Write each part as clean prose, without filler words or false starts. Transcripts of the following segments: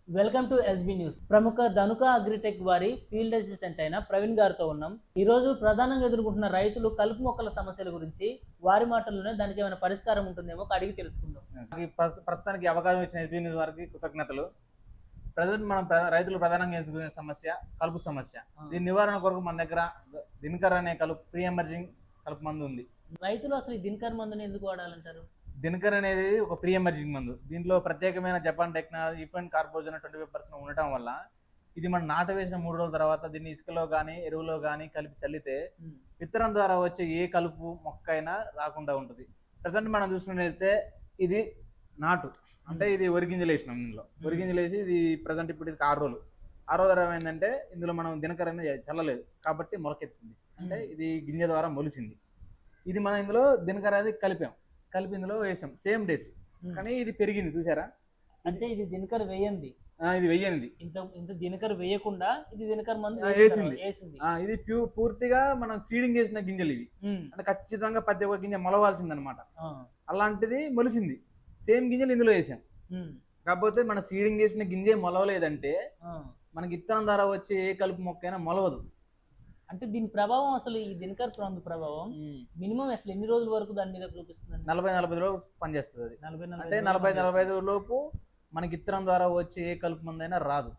Welcome to SB news. ప్రముఖ Dhanuka agritech వారి field assistant అయిన ప్రవీణ్ గారితో ఉన్నాం. ఈ రోజు ప్రధానంగా ఎదుర్కొంటున్న రైతులు కలుపు మొక్కల సమస్యల గురించి వారి మాటల్లోనే దానికి ఏమైనా పరిష్కారం ఉంటుందేమో అడిగి తెలుసుకుందాం. ప్రస్తుతానికి అవకాశం ఇచ్చిన ఎస్బీ న్యూస్ వారికి కృతజ్ఞతలు. ప్రజెంట్ మనం రైతులు ప్రధానంగా ఎదుర్కొనే సమస్య కలుపు సమస్య. దీని నివారణ కొరకు మన దగ్గర దినకర్ అనే కలుపు ప్రీ ఎమర్జింగ్ కలుపు మందు ఉంది. రైతులు అసలు ఈ దినకర్ మందుని ఎందుకు వాడాలంటారు? దినకర్ అనేది ఒక ప్రీ ఎమర్జింగ్ మందు. దీంట్లో ప్రత్యేకమైన జపాన్ టెక్నాలజీ ఇఫెన్ కార్బోజన్ 25% ఉండటం వల్ల ఇది మనం నాట వేసిన 3 రోజుల తర్వాత దీన్ని ఇసుకలో కానీ ఎరువులో కానీ కలిపి చల్లితే విత్తనం ద్వారా వచ్చే ఏ కలుపు మొక్క అయినా రాకుండా ఉంటుంది. ప్రజెంట్ మనం చూసుకున్నట్లయితే ఇది నాటు అంటే ఇది ఒరిగింజలు వేసినాం. ఇందులో ఒరిగింజలు వేసి ఇది ప్రజెంట్ ఇప్పుడు ఇది 6 రోజులు. 6వ తర్వాత ఏంటంటే ఇందులో మనం దినకర్ అనేది చల్లలేదు కాబట్టి మొలకెత్తింది, అంటే ఇది గింజ ద్వారా మొలిచింది. ఇది మనం ఇందులో దినకర్ అనేది కలిపి ఇందులో వేసాం సేమ్ డేస్, కానీ ఇది పెరిగింది చూసారా. అంటే ఇది దినకర్ వేయండి, ఇది వెయ్యండి. ఇంత దినకర్ వేయకుండా ఇది దినకర్ మందు వేసింది. ఇది పూర్తిగా మనం సీడింగ్ చేసిన గింజలు ఇవి, అంటే ఖచ్చితంగా ప్రతి ఒక్క గింజ మొలవాల్సింది అనమాట. అలాంటిది మొలిసింది, సేమ్ గింజలు ఇందులో వేసాం. కాకపోతే మన సీడింగ్ చేసిన గింజే మొలవలేదంటే మనకి ఇత్తనం ద్వారా వచ్చే ఏ కలుపు మొక్క అయినా మొలవదు. అంటే దీని ప్రభావం అసలు ఈ దినకర్ ప్రభావం మినిమం అసలు ఎన్ని రోజుల వరకు దాని మీద చూపిస్తుంది? 40-45 రోజులు పనిచేస్తుంది అది. అంటే 40-45 లోపు మనకి ఇత్తనం ద్వారా వచ్చే ఏ కలుపు మందు అయినా రాదు,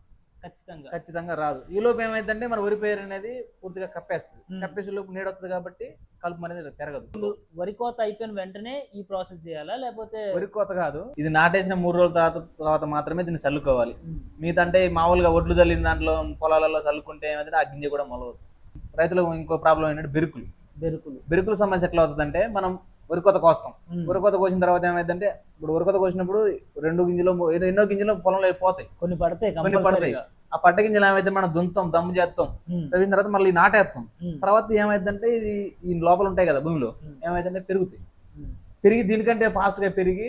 ఖచ్చితంగా రాదు. ఈ లోపు ఏమైందంటే మన వరి పైరు అనేది పూర్తిగా కప్పేసే లోపు నీడ వస్తుంది కాబట్టి కలుపు అనేది పెరగదు. వరి కోత అయిపోయిన వెంటనే ఈ ప్రాసెస్ చేయాలా, లేకపోతే? వరి కోత కాదు, ఇది నాటేసిన 3 రోజుల తర్వాత మాత్రమే దీన్ని చల్లుకోవాలి. మిగతా మామూలుగా ఒడ్లు చల్లిన దాంట్లో పొలాలలో చల్లుకుంటే ఏమైందంటే ఆ గింజ కూడా మొలవదు. రైతులకు ఇంకో ప్రాబ్లం ఏంటంటే బెరుకుల సమస్య ఎట్లా అవుతుందంటే మనం వరికోత కోస్తాం. వరికోత కోసిన తర్వాత ఏమైందంటే ఇప్పుడు వరికోత కోసినప్పుడు 2 గింజలు ఎన్నో గింజలు పొలంలో పోతాయి, కొన్ని పడతాయి. ఆ పట్ట గింజలు ఏమైతే మనం దుంతాం, దమ్ము చేస్తాం, తవ్విన తర్వాత మళ్ళీ నాటేస్తాం. తర్వాత ఏమైందంటే ఇది ఈ లోపల ఉంటాయి కదా భూమిలో, ఏమైందంటే పెరిగి దీనికంటే ఫాస్ట్ గా పెరిగి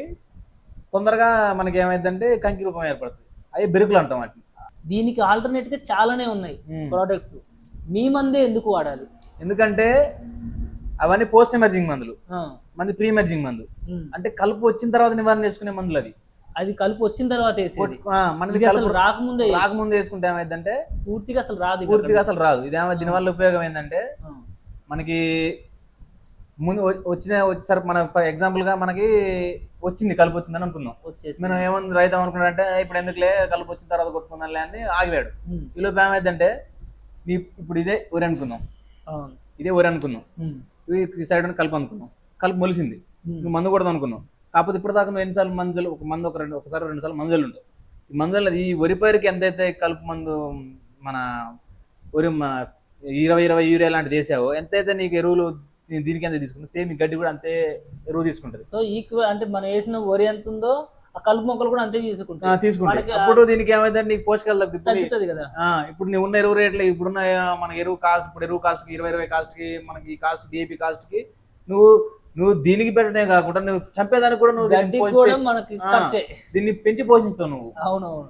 తొందరగా మనకి ఏమైందంటే కంకి రూపం ఏర్పడుతుంది. అవి బెరుకులు అంటాం వాటిని. దీనికి ఆల్టర్నేట్ గా చాలానే ఉన్నాయి ప్రోడక్ట్స్. మీ మందే ఎందుకు వాడాలి? ఎందుకంటే అవన్నీ పోస్ట్ ఎమర్జింగ్ మందులు, మంది ప్రీ ఎమర్జింగ్ మందు. అంటే కలుపు వచ్చిన తర్వాత నివారణ చేసుకునే మందులు అవి. అది కలుపు వచ్చిన తర్వాత రాకముందు వేసుకుంటే ఏమైందంటే పూర్తిగా అసలు రాదు. ఇది ఏమైనా దీనివల్ల ఉపయోగం ఏంటంటే మనకి ముందు వచ్చేసరికి మన ఎగ్జాంపుల్ గా మనకి కలుపు వచ్చిందని అనుకున్నాం. మనం ఏమన్నా రైతు అనుకున్నాడంటే ఇప్పుడు ఎందుకులే కలుపు వచ్చిన తర్వాత కొట్టుకుందాంలే అని ఆగివాడు. ఈ లోపు ఏమైందంటే ఇప్పుడు ఇదే వరి అనుకున్నాం, ఈ సైడ్ కలుపు అనుకున్నాం, కలుపు మొలిసింది, నువ్వు మందు కొడదాం అనుకున్నాం. కాకపోతే ఇప్పుడు దాకా నువ్వు ఎన్నిసార్లు మందులు ఒకసారి 2 సార్లు మందులు ఉంటాయి. ఈ మందులు ఈ వరి పైరుకి ఎంతైతే కలుపు మందు మన వరి 20 యూరియా లాంటిది వేసావో, ఎంతైతే నీకు ఎరువులు దీనికి ఎంత తీసుకుంటుంది, సేమ్ ఈ గడ్డి కూడా అంతే ఎరువు తీసుకుంటుంది. సో అంటే మనం వేసిన వరి ఎంత ఉందో ఆ కలుపు మొక్కలు కూడా అంతే తీసుకుంటాయి. అప్పుడు దీనికి ఏమైతే నీకు పోషకాలు తగ్గుతుంది కదా. ఇప్పుడు నువ్వు ఉన్న ఎరువు రేట్లు ఇప్పుడున్న మన ఎరువు కాస్ట్, ఇప్పుడు ఎరువు కాస్ట్ కి 20 కాస్ట్ కి మనకి ఈ కాస్ట్ డిఏపి కాస్ట్ కి నువ్వు దీనికి పెట్టడమే కాకుండా నువ్వు చంపేదానికి కూడా దీన్ని పెంచి పోషిస్తావు నువ్వు. అవునవును.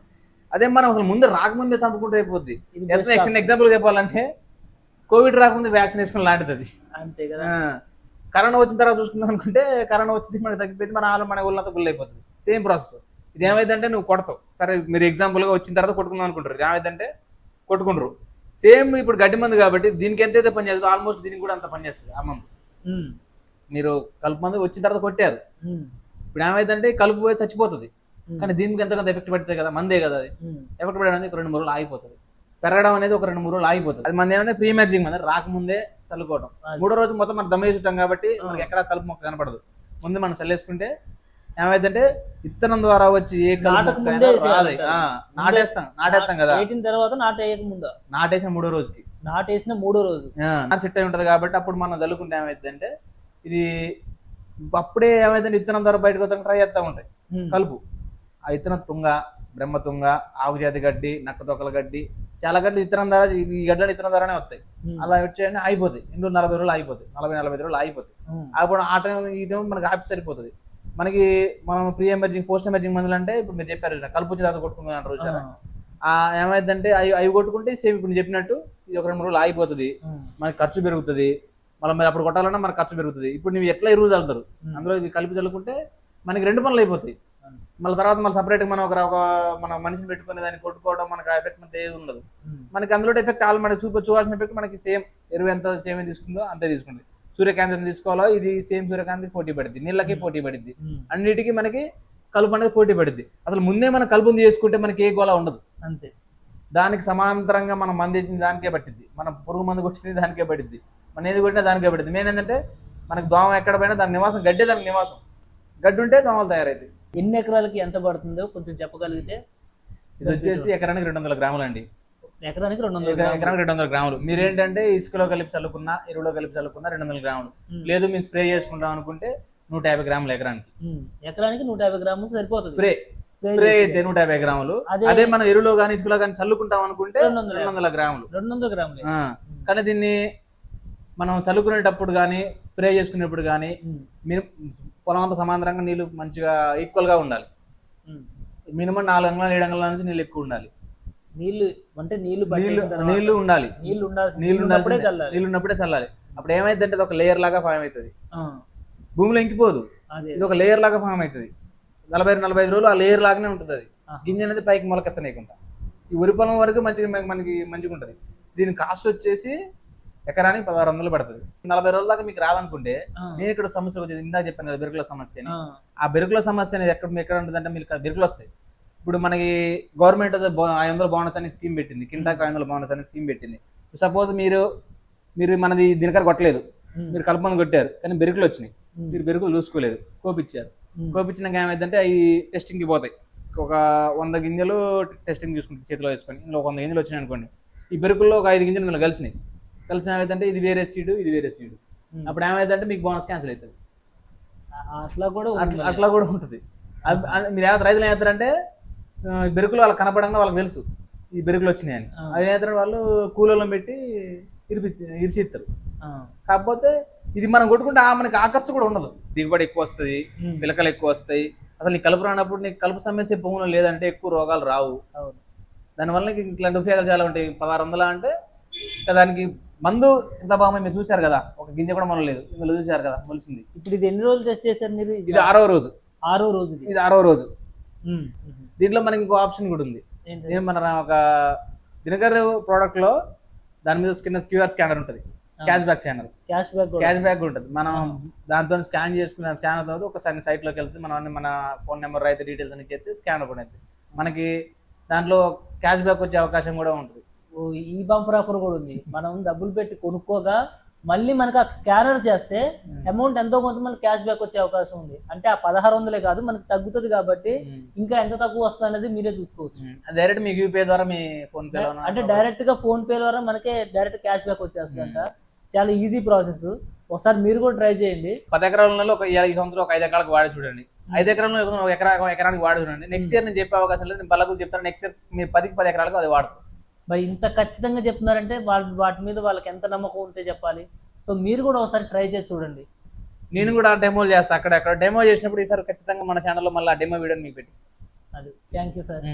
అదే మనం అసలు ముందు రాకముందే చంపుకుంటే అయిపోద్ది. ఎగ్జాంపుల్ చెప్పాలంటే కోవిడ్ రాకముందు వ్యాక్సిన్ వేసుకుని లాంటిది అది, అంతే కదా. కరోనా వచ్చిన తర్వాత చూసుకుందాం అనుకుంటే కరోనా వచ్చింది మనకి తగ్గిపోయింది, మన ఊళ్ళంతా గుళ్ళు అయిపోతుంది. Same process. ఇది ఏమైందంటే నువ్వు కొడతావు, సరే మీరు ఎగ్జాంపుల్ గా వచ్చిన తర్వాత కొట్టుకుందాం అనుకుంటారు, ఏమైందంటే కొట్టుకుంటారు. సేమ్ ఇప్పుడు గడ్డి మందు కాబట్టి దీనికి ఎంతైతే పని చేస్తుందో ఆల్మోస్ట్ దీనికి కూడా అంత పని చేస్తుంది ఆ మందు. మీరు కలుపు మందు వచ్చిన తర్వాత కొట్టారు, ఇప్పుడు ఏమైందంటే కలుపు పోయి చచ్చిపోతుంది, కానీ దీనికి ఎంతకంత ఎఫెక్ట్ పడుతుంది కదా, మందే కదా. అది ఎఫెక్ట్ పడడం అనేది 2-3 రోజులు ఆగిపోతుంది, పెరగడం అనేది ఒక 2-3 రోజులు ఆగిపోతుంది. అది మంది ఏమైనా ప్రీ ఎమర్జింగ్ మంది రాకముందే చల్లుకోవడం. 3వ రోజు మొత్తం మనం దమ్మ వేసుకుంటాం కాబట్టి మనకి ఎక్కడ కలుపు మొక్క కనపడదు. ముందు మనం చల్లేసుకుంటే ఏమైందంటే ఇత్తనం ద్వారా వచ్చి ఏ నాటేస్తాం కదా. నాటేసిన 3వ రోజుకి సెట్ అయి ఉంటది కాబట్టి అప్పుడు మనం చల్లుకుంటే ఏమైందంటే ఇది అప్పుడే ఏమైందంటే ఇత్తనం ద్వారా బయటకు వస్తాం ట్రై చేస్తా ఉంటాయి కలుపు. ఆ ఇత్తనం తుంగ, బ్రహ్మ తుంగ, ఆవుజాతి గడ్డి, నక్క తొక్కల గడ్డి, చాలా గడ్డి ఇత్తనం ద్వారా ఈ గడ్డలు ఇత్తనం ద్వారానే వస్తాయి. అలా వచ్చేయండి అయిపోతాయి. 40 రోజులు అయిపోతాయి, 40-45 రోజులు అయిపోతాయి. అప్పుడు ఆ టైం ఈ టైం మనకి ఆపి సరిపోతుంది. మనకి మనం ప్రీ ఎమర్జింగ్ పోస్ట్ ఎమర్జింగ్ మందులు అంటే ఇప్పుడు మీరు చెప్పారు కలుపు వచ్చిన తర్వాత కొట్టుకుంటున్నారు అంటారు చూసారా. ఏమైందంటే అవి కొట్టుకుంటే సేమ్ ఇప్పుడు చెప్పినట్టు ఇది ఒక 2-3 రోజులు ఆగిపోతుంది, మనకి ఖర్చు పెరుగుతుంది. మళ్ళీ అప్పుడు కొట్టాలన్నా మనకు ఖర్చు పెరుగుతుంది. ఇప్పుడు నువ్వు ఎట్లా ఎరువులు చల్లుతారు, అందులో ఇది కలిపి చల్లుకుంటే మనకి 2 పనులు అయిపోతాయి. మళ్ళీ తర్వాత మళ్ళీ సపరేట్గా మనం ఒక మన మనిషిని పెట్టుకుని దాన్ని కొట్టుకోవడం మనకు ఆ ఎఫెక్ట్ మనకి ఏది ఉండదు. మనకి అందులో ఎఫెక్ట్ మనకి చూడాల్సిన ఎఫెక్ట్ మనకి సేమ్ ఎరువు ఎంత సేమ్ తీసుకుందో అంతే తీసుకుంది. సూర్యకాంతి ఎంత తీసుకోవాలో ఇది సేమ్ సూర్యకాంతికి పోటీ పడుద్ది, నీళ్ళకి పోటీ పడుద్ది, అన్నిటికీ మనకి కలుపు అనేది పోటీ పడుద్ది. అసలు ముందే మనం కలుపుని చేసుకుంటే మనకి ఏ గోళ ఉండదు. అంతే. దానికి సమాంతరంగా మనం మంది వేసింది దానికే పట్టిద్ది, మనం పురుగు మందు కొట్టింది దానికే పడుద్ది, మన ఏది కొట్టినా దానికే పడుద్ది. మెయిన్ ఏంటంటే మనకి దోమ ఎక్కడ పోయినా దాని నివాసం గడ్డే, దానికి నివాసం గడ్డి ఉంటే దోమలు తయారైతాయి. ఎన్ని ఎకరాలకి ఎంత పడుతుందో కొంచెం చెప్పగలిగితే. ఇది వచ్చేసి ఎకరానికి 200 గ్రాములు అండి. ఎకరానికి 200 గ్రాములు. మీరేంటంటే ఇసుకలో కలిపి చల్లుకున్నా, ఎరువులో కలిపి చల్లుకున్నా 200 గ్రాములు. లేదు మీరు స్ప్రే చేసుకుంటాం అనుకుంటే 150 గ్రాములు ఎకరానికి. ఎకరానికి 150 గ్రాములు సరిపోతుంది. స్ప్రే అయితే 150 గ్రాములు. అదే మనం ఎరువులో కానీ ఇసుకలో కానీ చల్లుకుంటాం అనుకుంటే 200 గ్రాములు. 200 గ్రాములు. కానీ దీన్ని మనం చల్లుకునేటప్పుడు కానీ స్ప్రే చేసుకునేప్పుడు కానీ మీరు పొలం అంతా సమాంతరంగా నీళ్లు మంచిగా ఈక్వల్ గా ఉండాలి. మినిమం 4 అంగుళాలు 7 అంగుళాల నుంచి నీళ్ళు ఎక్కువ ఉండాలి. నీళ్లు అంటే నీళ్లు ఉండాలి. నీళ్లు ఉన్నప్పుడే చల్లాలి. అప్పుడు ఏమైందంటే ఒక లేయర్ లాగా ఫామ్ అవుతుంది, భూమిలో ఇంకిపోదు. ఇది ఒక లేయర్ లాగా ఫామ్ అవుతుంది. 40-45 రోజులు ఆ లేయర్ లాగానే ఉంటుంది. అది గింజ అనేది పైకి మొలకెత్తనేయకుండా ఈ వరి పొలం వరకు మనకి మంచిగా ఉంటుంది. దీని కాస్ట్ వచ్చేసి ఎకరానికి 1600 పడుతుంది. 40 రోజుల దాకా మీకు రాదనుకుంటే నేను ఇక్కడ సమస్య వచ్చేది ఇందాక చెప్పాను కదా, బెరుకుల సమస్య అని. ఆ బెరుకుల సమస్య అనేది ఎక్కడ ఉంటుంది అంటే మీకు బెరుకులు వస్తాయి. ఇప్పుడు మనకి గవర్నమెంట్ 500 బోనస్ అనే స్కీమ్ పెట్టింది, కింటాకు 500 బోనస్ అనే స్కీమ్ పెట్టింది. సపోజ్ మీరు మనది దినకర కొట్టలేదు, మీరు కలుపుని కొట్టారు కానీ బెరుకులు వచ్చినాయి, మీరు బెరుకులు చూసుకోలేదు, కోపించారు. కోపించినాక ఏమైందంటే అవి టెస్టింగ్కి పోతాయి. ఒక 100 గింజలు టెస్టింగ్ చూసుకుంటే చేతిలో వేసుకొని ఇందులో 100 గింజలు వచ్చినాయి అనుకోండి, ఈ బెరుకుల్లో ఒక 5 గింజలు ఇందులో కలిసినాయి. ఏమైందంటే ఇది వేరే సీడు, ఇది వేరే సీడు. అప్పుడు ఏమైందంటే మీకు బోనస్ క్యాన్సిల్ అవుతుంది. అట్లా కూడా ఉంటుంది. మీరు రైతులు ఏం చేస్తారంటే బెరుకులు వాళ్ళకి కనపడంగా వాళ్ళకి తెలుసు ఈ బెరుకులు వచ్చినాయని. అవి ఏమంటారు వాళ్ళు కూలలో పెట్టి ఇరిచిస్తారు. కాకపోతే ఇది మనం కొట్టుకుంటే మనకి ఆ ఖర్చు కూడా ఉండదు, దిగుబడి ఎక్కువ వస్తుంది, పిలకలు ఎక్కువ వస్తాయి. అసలు నీ కలుపు రానప్పుడు నీకు కలుపు సమస్య భూమిలో లేదంటే ఎక్కువ రోగాలు రావు. దానివల్ల ఇట్లాంటి ఉపయోగాలు చాలా ఉంటాయి. 1600 అంటే దానికి మందు ఇంత బాగా మీరు చూశారు కదా, ఒక గింజ కూడా మొలలేదు, ఇందులో చూశారు కదా మొలిసింది. ఇప్పుడు ఇది ఎన్ని రోజులు టెస్ట్ చేశారు మీరు? ఇది 6వ రోజు. ఇది 6వ రోజు. దీంట్లో మనకి ఇంకో ఆప్షన్ కూడా ఉంది. మన ఒక దినకర్ ప్రోడక్ట్ లో దాని మీద క్యూఆర్ స్కానర్ ఉంటుంది, క్యాష్ బ్యాక్ ఉంటుంది. మనం దాంతో స్కాన్ చేసుకున్న స్కానర్ తర్వాత ఒకసారి సైట్ లోకి వెళ్తే మనం మన ఫోన్ నెంబర్ రైతు డీటెయిల్స్ అని చెప్తే స్కానర్ కూడా అవుతుంది. మనకి దాంట్లో క్యాష్ బ్యాక్ వచ్చే అవకాశం కూడా ఉంటుంది. ఈ బంపర్ ఆఫర్ కూడా ఉంది. మనం డబ్బులు పెట్టి కొనుక్కోగా మళ్ళీ మనకు ఆ స్కానర్ చేస్తే అమౌంట్ ఎంతో కొంత మనకి క్యాష్ బ్యాక్ వచ్చే అవకాశం ఉంది. అంటే ఆ 1600 కాదు మనకి తగ్గుతుంది కాబట్టి ఇంకా ఎంత తక్కువ వస్తుంది అనేది మీరే చూసుకోవచ్చు. డైరెక్ట్ మీ యూపీఐ ద్వారా మీ ఫోన్ పే అంటే డైరెక్ట్ గా ఫోన్ పే ద్వారా మనకే డైరెక్ట్ క్యాష్ బ్యాక్ వచ్చేస్తుందంట. చాలా ఈజీ ప్రాసెస్. ఒకసారి మీరు కూడా ట్రై చేయండి. 10 ఎకరాలలో ఈ సంవత్సరం ఒక 5 ఎకరాలకు వాడి చూడండి. 5 ఎకరాలలో ఒక ఎకరానికి వాడి చూడండి. నెక్స్ట్ ఇయర్ నేను చెప్పే అవకాశం లేదు, నేను బలకు చెప్తాను. నెక్స్ట్ ఇయర్ మీరు 10 ఎకరాలకు అది వాడతారు. మరి ఇంత ఖచ్చితంగా చెప్తున్నారంటే వాటి మీద వాళ్ళకి ఎంత నమ్మకం ఉంటే చెప్పాలి. సో మీరు కూడా ఒకసారి ట్రై చేసి చూడండి. నేను కూడా డెమోలు చేస్తాను. అక్కడ డెమో చేసినప్పుడు ఈసారి ఖచ్చితంగా మన ఛానల్లో మళ్ళీ ఆ డెమో వీడియోని మీకు పెట్టిస్తాను. అది థ్యాంక్ యూ సార్.